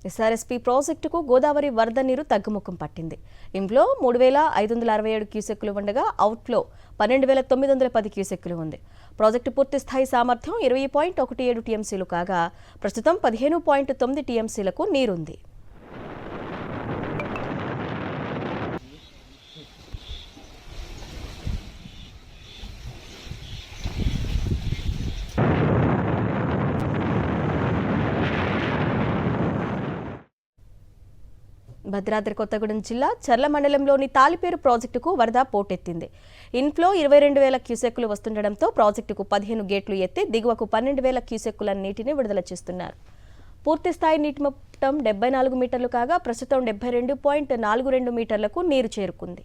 SRSP ప్రాజెక్టుకు గోదావరి వరద నీరు తగ్గుముఖం పట్టింది. ఇన్ఫ్లో 3,567 క్యూసెక్కులు ఉండగా అవుట్ఫ్లో 12,910 క్యూసెక్కులు ఉంది. ప్రాజెక్టు పూర్తి స్థాయి సామర్థ్యం 20.17 టీఎంసీలు కాగా ప్రస్తుతం 15.9 టీఎంసీలకు నీరుంది. భద్రాద్రి కొత్తగూడెం జిల్లా చర్ల మండలంలోని తాలిపేరు ప్రాజెక్టుకు వరద పోటెత్తింది. ఇన్ఫ్లో 22,000 క్యూసెక్కులు వస్తుండటంతో ప్రాజెక్టుకు 15 గేట్లు ఎత్తి దిగువకు 12,000 క్యూసెక్కుల నీటిని విడుదల చేస్తున్నారు. పూర్తిస్థాయి నీటి మట్టం 74 మీటర్లు కాగా ప్రస్తుతం 72.42 మీటర్లకు నీరు చేరుకుంది.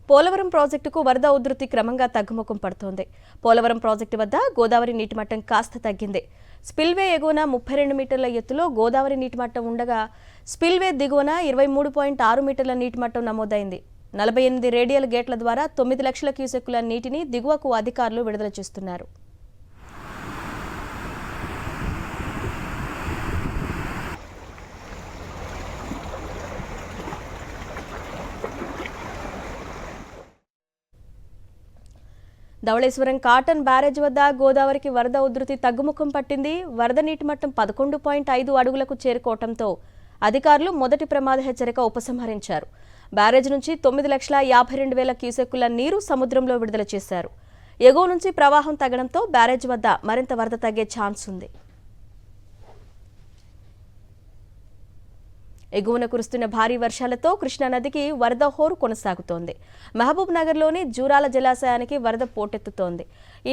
పోలవరం ప్రాజెక్టుకు వరద ఉధృతి క్రమంగా తగ్గుముఖం పడుతోంది. పోలవరం ప్రాజెక్టు వద్ద గోదావరి నీటిమట్టం కాస్త తగ్గింది. స్పిల్వే ఎగువన 32 మీటర్ల ఎత్తులో గోదావరి నీటిమట్టం ఉండగా స్పిల్వే దిగువన 23.6 మీటర్ల నీటిమట్టం నమోదైంది. 48 రేడియల్ గేట్ల ద్వారా 9 లక్షల క్యూసెక్కుల నీటిని దిగువకు అధికారులు విడుదల చేస్తున్నారు. ధవళేశ్వరం కాటన్ బ్యారేజ్ వద్ద గోదావరికి వరద ఉధృతి తగ్గుముఖం పట్టింది. వరద నీటి మట్టం 11.5 అడుగులకు చేరుకోవడంతో అధికారులు మొదటి ప్రమాద హెచ్చరిక ఉపసంహరించారు. బ్యారేజ్ నుంచి 9,52,000 క్యూసెక్కుల నీరు సముద్రంలో విడుదల చేశారు. ఎగువ నుంచి ప్రవాహం తగ్గడంతో బ్యారేజ్ వద్ద మరింత వరద తగ్గే ఛాన్స్ ఉంది. ఎగువన కురుస్తున్న భారీ వర్షాలతో కృష్ణానదికి వరద హోరు కొనసాగుతోంది. మహబూబ్ నగర్లోని జూరాల జలాశయానికి వరద పోటెత్తుతోంది.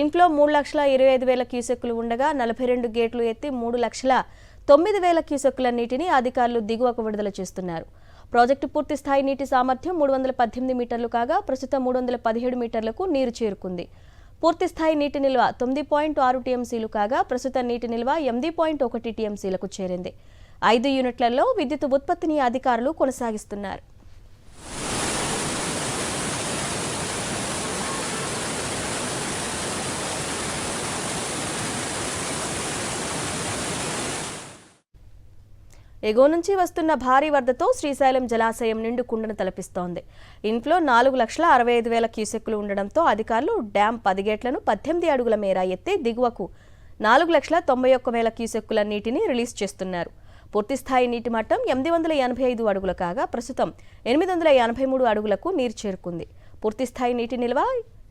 ఇన్ఫ్లో 3,25,000 క్యూసెక్కులు ఉండగా 42 గేట్లు ఎత్తి 3,09,000 క్యూసెక్కుల నీటిని అధికారులు దిగువకు విడుదల చేస్తున్నారు. ప్రాజెక్టు పూర్తి స్థాయి నీటి సామర్థ్యం 318 మీటర్లు కాగా ప్రస్తుతం 317 మీటర్లకు నీరు చేరుకుంది. పూర్తి స్థాయి నీటి నిల్వ 9.6 టీఎంసీలు కాగా ప్రస్తుతం నీటి నిల్వ 8.1 టీఎంసీలకు చేరింది. 5 యూనిట్లలో విద్యుత్ ఉత్పత్తిని అధికారులు కొనసాగిస్తున్నారు. ఎగువ నుంచి వస్తున్న భారీ వరదతో శ్రీశైలం జలాశయం నిండు కుండను తలపిస్తోంది. ఇన్ఫ్లో 4,65,000 క్యూసెక్కులు ఉండడంతో అధికారులు డ్యాం 10 గేట్లను 18 అడుగుల మేర ఎత్తి దిగువకు 4,91,000 క్యూసెక్కుల నీటిని రిలీజ్ చేస్తున్నారు. పూర్తిస్థాయి నీటి మట్టం 885 అడుగులు కాగా ప్రస్తుతం 883 అడుగులకు నీరు చేరుకుంది. పూర్తిస్థాయి నీటి నిల్వ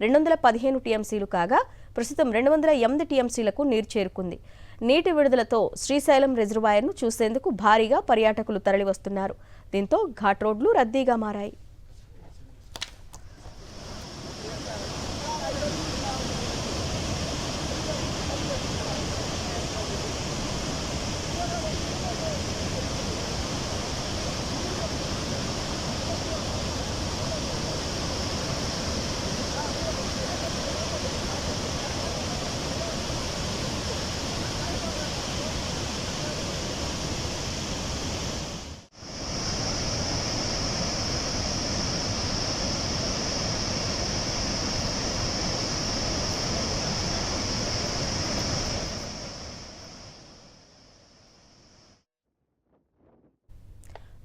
215 టీఎంసీలు కాగా ప్రస్తుతం 208 టీఎంసీలకు నీరు చేరుకుంది. నీటి విడుదలతో శ్రీశైలం రిజర్వాయర్ను చూసేందుకు భారీగా పర్యాటకులు తరలివస్తున్నారు. దీంతో ఘాట్ రోడ్లు రద్దీగా మారాయి.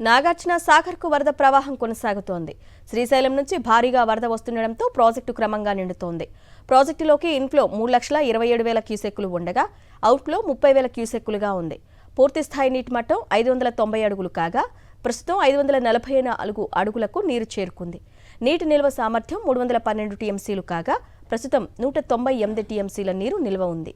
నాగార్జున సాగర్కు వరద ప్రవాహం కొనసాగుతోంది. శ్రీశైలం నుంచి భారీగా వరద వస్తుండటంతో ప్రాజెక్టు క్రమంగా నిండుతోంది. ప్రాజెక్టులోకి ఇన్ఫ్లో 3,27,000 క్యూసెక్కులు ఉండగా అవుట్ఫ్లో 30,000 క్యూసెక్కులుగా ఉంది. పూర్తిస్థాయి నీటి మట్టం 590 అడుగులు కాగా ప్రస్తుతం 544 అడుగులకు నీరు చేరుకుంది. నీటి నిల్వ సామర్థ్యం 312 టీఎంసీలు కాగా ప్రస్తుతం 198 టీఎంసీల నీరు నిల్వ ఉంది.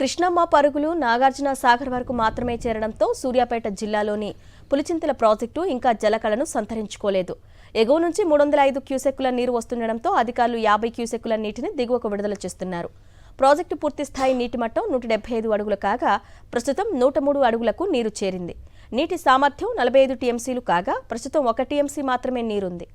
కృష్ణమ్మ పరుగులు నాగార్జున సాగర్ వరకు మాత్రమే చేరడంతో సూర్యాపేట జిల్లాలోని పులిచింతల ప్రాజెక్టు ఇంకా జలకళను సంతరించుకోలేదు. ఎగువ నుంచి 305 క్యూసెక్కుల నీరు వస్తుండటంతో అధికారులు 50 క్యూసెక్కుల నీటిని దిగువకు విడుదల చేస్తున్నారు. ప్రాజెక్టు పూర్తిస్థాయి నీటి మట్టం 175 అడుగులు కాగా ప్రస్తుతం 103 అడుగులకు నీరు చేరింది. నీటి సామర్థ్యం 45 టీఎంసీలు కాగా ప్రస్తుతం 1 టీఎంసీ మాత్రమే నీరుంది.